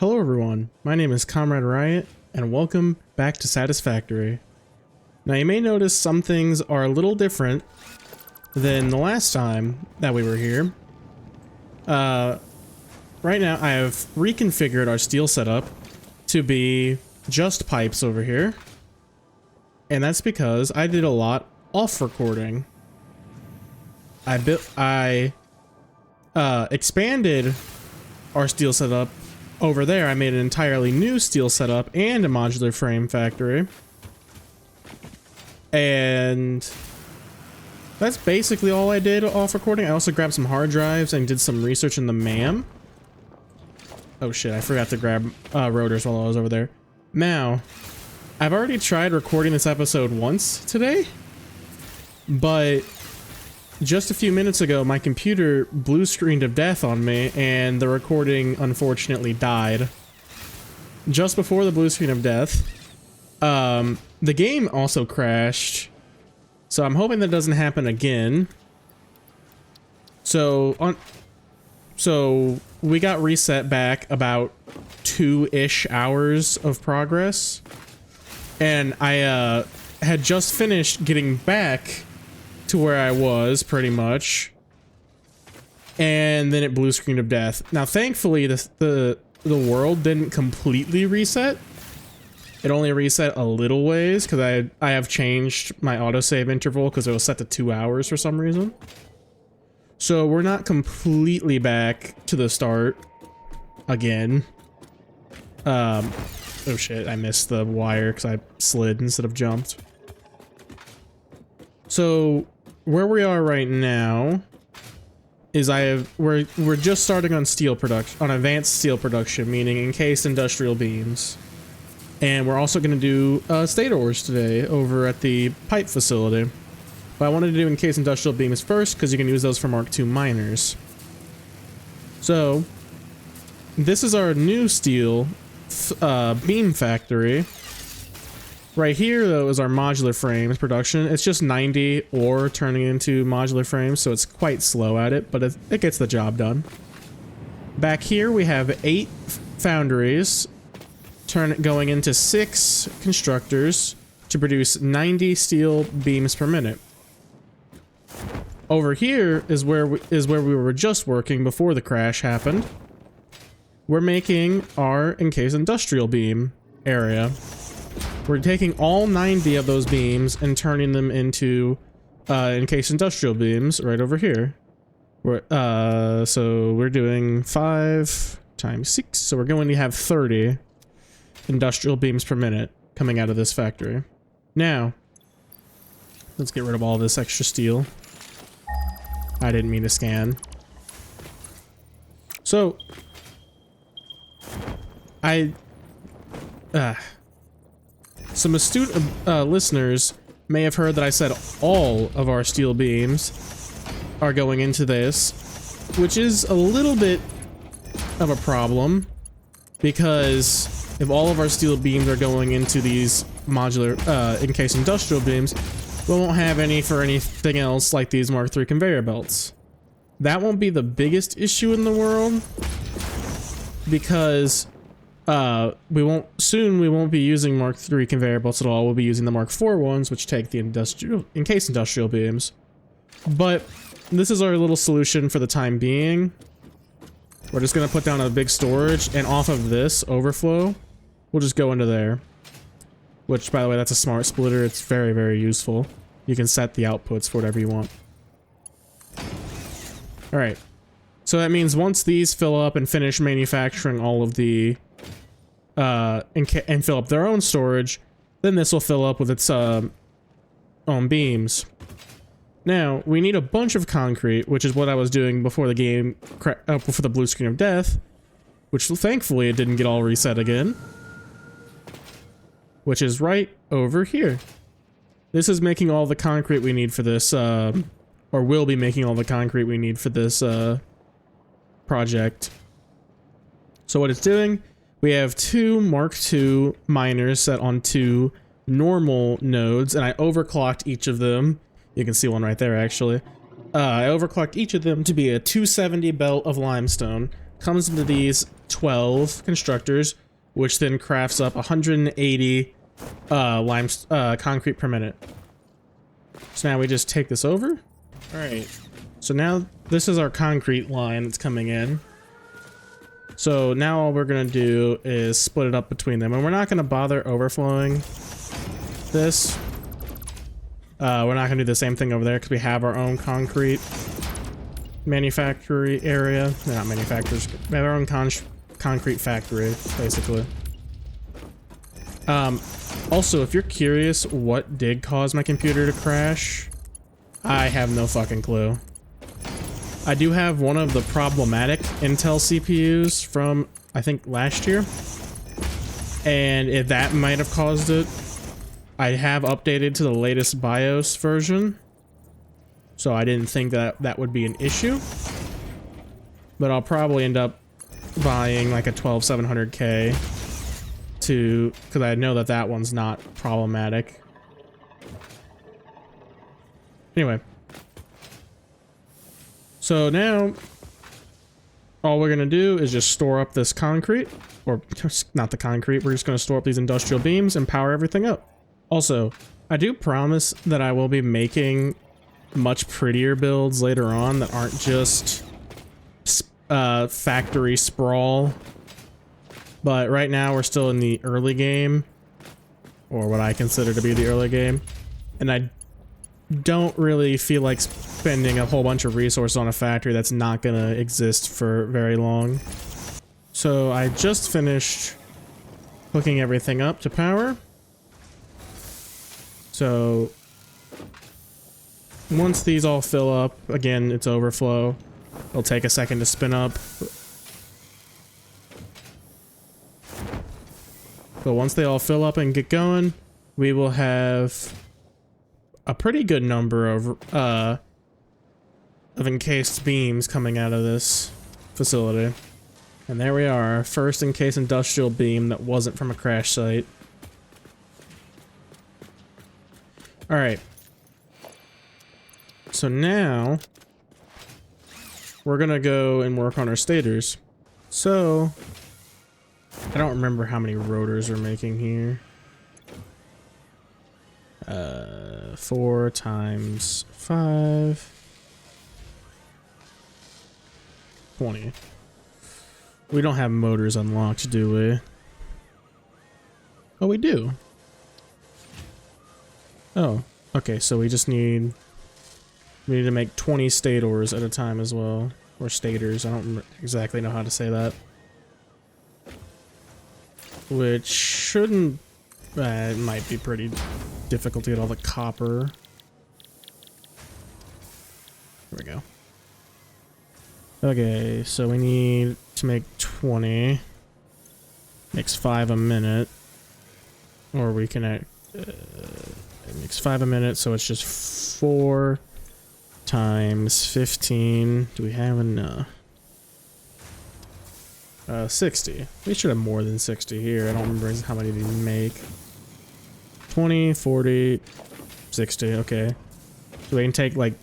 Hello everyone, my name is Comrade Riot, and welcome back to Satisfactory. Now you may notice some things are a little different than the last time that we were here. Right now I have reconfigured our steel setup to be just pipes over here. And that's because I did a lot off recording. I expanded our steel setup over there. I made an entirely new steel setup and a modular frame factory. And that's basically all I did off recording. I also grabbed some hard drives and did some research in the MAM. Oh shit, I forgot to grab rotors while I was over there. Now, I've already tried recording this episode once today, but just a few minutes ago, my computer blue screened of death on me, and the recording unfortunately died. Just before the blue screen of death, the game also crashed, so I'm hoping that doesn't happen again. So we got reset back about 2-ish hours of progress, and I had just finished getting back to where I was, pretty much, and then it blue screen of death. Now thankfully the world didn't completely reset. It only reset a little ways because I have changed my autosave interval because it was set to 2 hours for some reason. So we're not completely back to the start again. Oh shit, I missed the wire because I slid instead of jumped. So where we are right now is we're just starting on steel production, on advanced steel production, meaning encased industrial beams. And we're also going to do stators today over at the pipe facility. But I wanted to do encased industrial beams first because you can use those for Mark II miners. So this is our new steel beam factory. Right here, though, is our modular frames production. It's just 90 ore turning into modular frames, so it's quite slow at it, but it gets the job done. Back here, we have 8 foundries going into 6 constructors to produce 90 steel beams per minute. Over here is where we were just working before the crash happened. We're making our encased industrial beam area. We're taking all 90 of those beams and turning them into encased industrial beams right over here. So we're doing 5 times 6, so we're going to have 30 industrial beams per minute coming out of this factory. Now, let's get rid of all this extra steel. I didn't mean to scan. So, some astute listeners may have heard that I said all of our steel beams are going into this, which is a little bit of a problem, because if all of our steel beams are going into these modular encased industrial beams, we won't have any for anything else like these Mark III conveyor belts. That won't be the biggest issue in the world, because we won't be using Mark III conveyor belts at all. We'll be using the Mark IV ones, which take the encased industrial beams. But this is our little solution for the time being. We're just gonna put down a big storage, and off of this overflow, we'll just go into there. Which, by the way, that's a smart splitter. It's very, very useful. You can set the outputs for whatever you want. All right. So that means once these fill up and finish manufacturing all of the and fill up their own storage, then this will fill up with its own beams. Now, we need a bunch of concrete, which is what I was doing before the game, before the blue screen of death, which thankfully it didn't get all reset again, which is right over here. This is making all the concrete we need for this, or will be making all the concrete we need for this project. So what it's doing, we have 2 Mark II miners set on 2 normal nodes, and I overclocked each of them. You can see one right there, actually. I overclocked each of them to be a 270 belt of limestone. Comes into these 12 constructors, which then crafts up 180 concrete per minute. So now we just take this over. All right. So now this is our concrete line that's coming in. So now all we're gonna do is split it up between them, and we're not gonna bother overflowing this. We're not gonna do the same thing over there because we have our own concrete manufactory area. They're not manufacturers. We have our own concrete factory, basically. Also, if you're curious what did cause my computer to crash, I have no fucking clue. I do have one of the problematic Intel CPUs from, I think, last year. And if that might have caused it, I have updated to the latest BIOS version. So I didn't think that that would be an issue. But I'll probably end up buying like a 12700K because I know that that one's not problematic. Anyway. So now, all we're gonna do is just store up this concrete, or not the concrete, we're just gonna store up these industrial beams and power everything up. Also, I do promise that I will be making much prettier builds later on that aren't just factory sprawl. But right now we're still in the early game, or what I consider to be the early game, and I don't really feel like spending a whole bunch of resources on a factory that's not gonna exist for very long. So I just finished hooking everything up to power. So once these all fill up, again, it's overflow. It'll take a second to spin up. But once they all fill up and get going, we will have a pretty good number of encased beams coming out of this facility. And there we are, first encased industrial beam that wasn't from a crash site. Alright. So now, we're gonna go and work on our stators. So, I don't remember how many rotors we're making here. 4 times 5. 20. We don't have motors unlocked, do we? Oh, we do. Oh, okay, so we need to make 20 stators at a time as well. Or stators, I don't exactly know how to say that. Which shouldn't... it might be pretty difficult to get all the copper. There we go. Okay, so we need to make 20. Makes 5 a minute. Or we can... it makes 5 a minute, so it's just 4 times 15. Do we have enough? 60. We should have more than 60 here. I don't remember how many these make. 20, 40, 60. Okay. So we can take like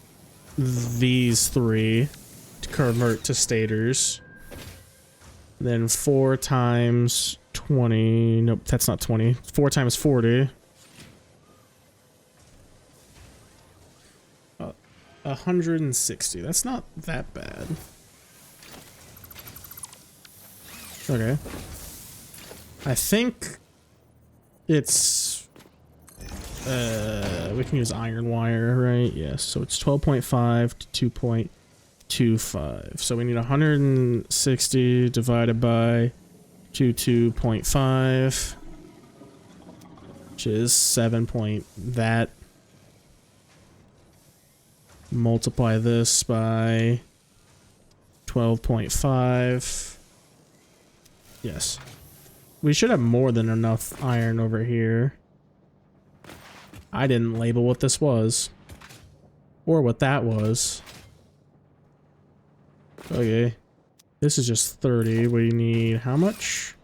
these 3 to convert to stators. Then 4 times 20. Nope, that's not 20. 4 times 40. 160. That's not that bad. Okay. I think it's we can use iron wire, right? Yes. So it's 12.5 to 2.25. So we need 160 divided by 2.5, which is 7 point that. Multiply this by 12.5. Yes. We should have more than enough iron over here. I didn't label what this was. Or what that was. Okay. This is just 30. We need how much?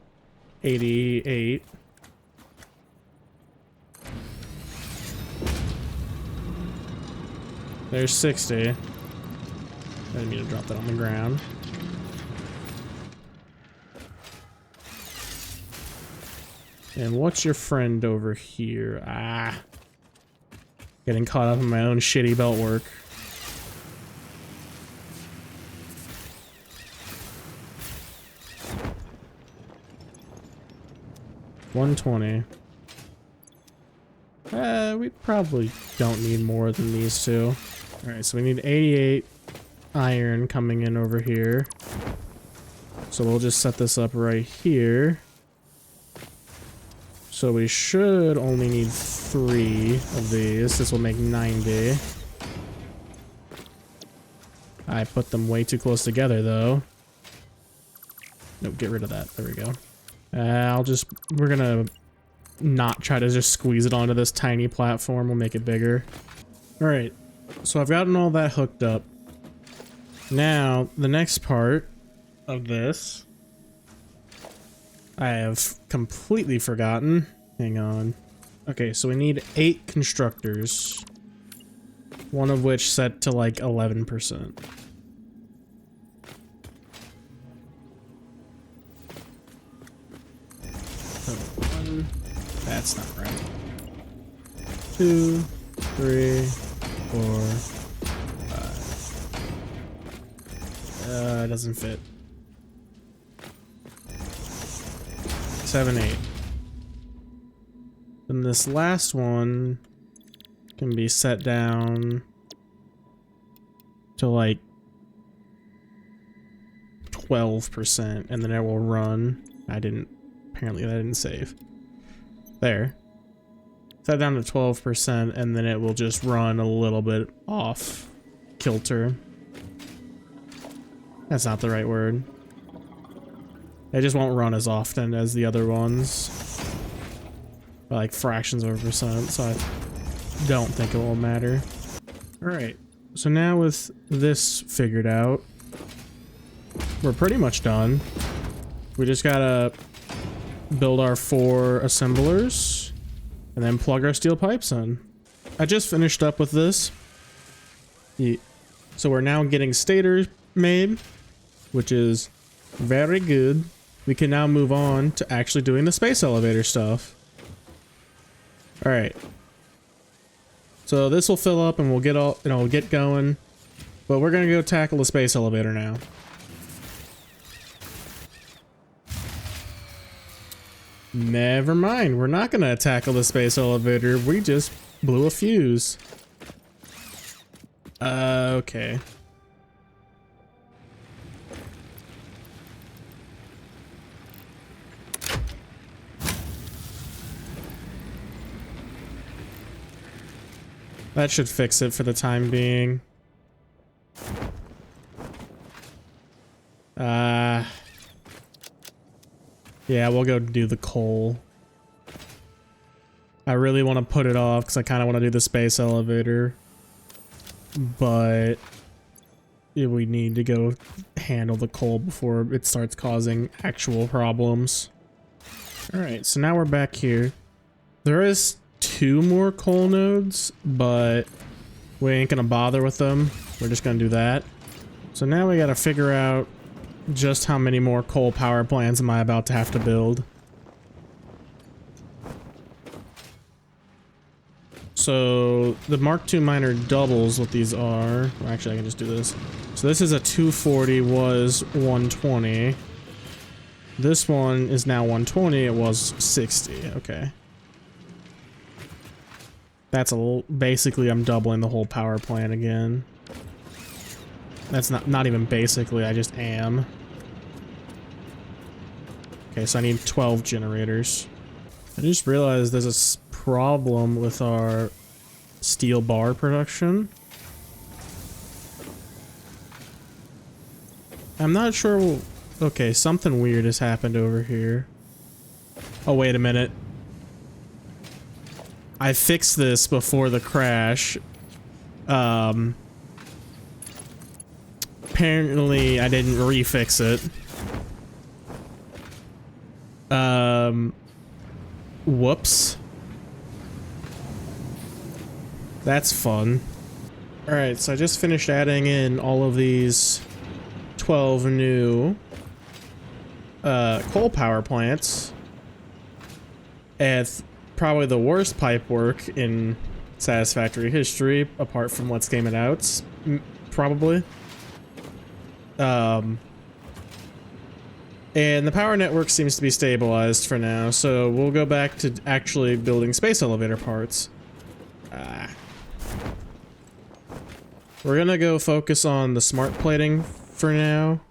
88. There's 60. I didn't mean to drop that on the ground. And what's your friend over here? Ah. Getting caught up in my own shitty belt work. $120. We probably don't need more than these two. Alright, so we need 88 iron coming in over here. So we'll just set this up right here. So we should only need 3 of these. This will make 90. I put them way too close together though. Nope, get rid of that. There we go. We're gonna not try to just squeeze it onto this tiny platform. We'll make it bigger. Alright, so I've gotten all that hooked up. Now, the next part of this, I have completely forgotten. Hang on. Okay, so we need 8 constructors. One of which set to like 11%. That's not right. 2, 3, 4, 5. It doesn't fit. 7, 8. Then this last one can be set down to like 12%, and then it will run. Apparently that didn't save. There. Set down to 12%, and then it will just run a little bit off kilter. That's not the right word. It just won't run as often as the other ones. By like fractions of a percent, so I don't think it will matter. Alright, so now with this figured out, we're pretty much done. We just gotta build our 4 assemblers and then plug our steel pipes in. I just finished up with this. So we're now getting stators made, which is very good. We can now move on to actually doing the space elevator stuff. Alright. So this will fill up and we'll get going. But we're gonna go tackle the space elevator now. Never mind, we're not gonna tackle the space elevator, we just blew a fuse. Okay. That should fix it for the time being. Yeah, we'll go do the coal. I really want to put it off because I kind of want to do the space elevator. But yeah, we need to go handle the coal before it starts causing actual problems. Alright, so now we're back here. There is 2 more coal nodes, but we ain't gonna bother with them. We're just gonna do that. So now we gotta figure out just how many more coal power plants am I about to have to build. So the Mark II miner doubles what these are. Well, actually, I can just do this. So this is a 240, was 120. This one is now 120, it was 60. Okay. That's basically I'm doubling the whole power plant again. That's not even basically, I just am. Okay, so I need 12 generators. I just realized there's a problem with our steel bar production. I'm not sure. Okay, something weird has happened over here. Oh, wait a minute. I fixed this before the crash. Apparently I didn't refix it. Whoops. That's fun. Alright, so I just finished adding in all of these 12 new coal power plants. It's probably the worst pipe work in Satisfactory history, apart from Let's Game It Out, probably. And the power network seems to be stabilized for now, so we'll go back to actually building space elevator parts. We're gonna go focus on the smart plating for now.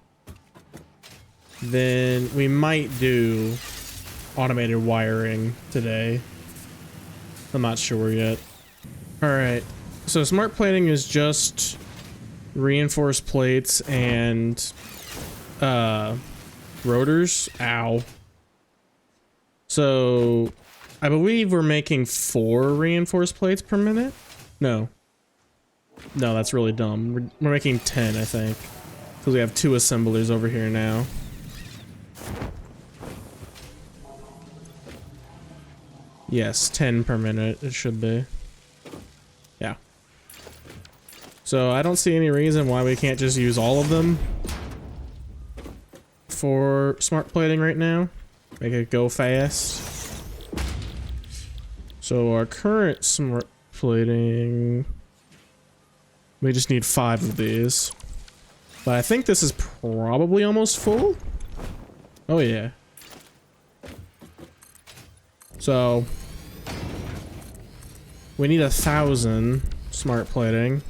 Then we might do automated wiring today. I'm not sure yet. Alright, so smart plating is just reinforced plates and rotors. Ow. So I believe we're making 4 reinforced plates per minute. No, that's really dumb. We're making 10, I think, because we have 2 assemblers over here now. Yes, 10 per minute it should be. Yeah. So I don't see any reason why we can't just use all of them for smart plating right now. Make it go fast. So our current smart plating, we just need 5 of these. But I think this is probably almost full. Oh yeah. So we need 1,000 smart plating.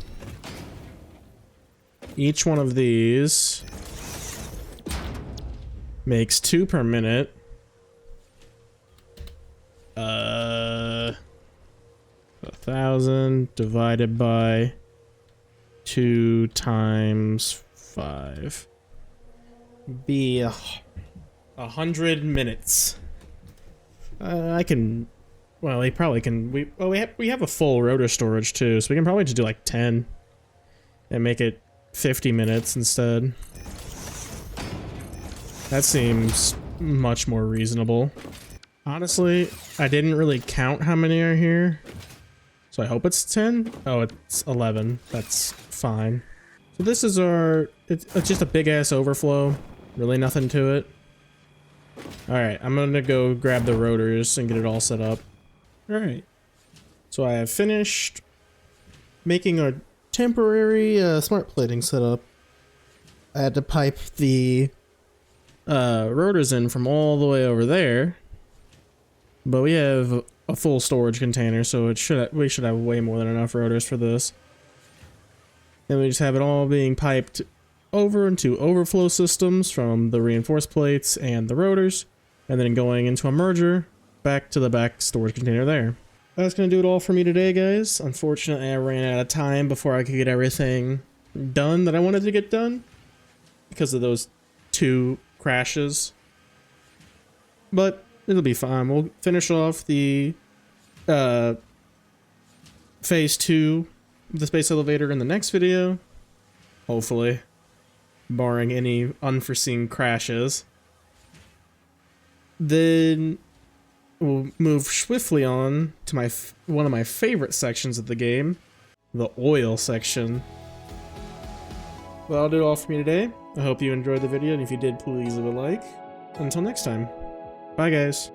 Each one of these makes 2 per minute. 1,000 divided by 2 times 5. Be 100 minutes. I can. Well, we probably can. We have a full rotor storage too, so we can probably just do like 10 and make it 50 minutes instead. That seems much more reasonable. Honestly, I didn't really count how many are here, so I hope it's 10. Oh, it's 11. That's fine. So this is our. It's just a big ass overflow. Really nothing to it. Alright, I'm gonna go grab the rotors and get it all set up. Alright. So I have finished making a temporary smart plating setup. I had to pipe the rotors in from all the way over there. But we have a full storage container, so we should have way more than enough rotors for this. Then we just have it all being piped over into overflow systems from the reinforced plates and the rotors, and then going into a merger back to the back storage container there. That's gonna do it all for me today, guys. Unfortunately, I ran out of time before I could get everything done that I wanted to get done because of those 2 crashes. But it'll be fine. We'll finish off the phase 2 of the space elevator in the next video, hopefully, barring any unforeseen crashes. Then we'll move swiftly on to one of my favorite sections of the game, the oil section. Well, that'll do it all for me today. I hope you enjoyed the video, and if you did, please leave a like. Until next time, bye guys.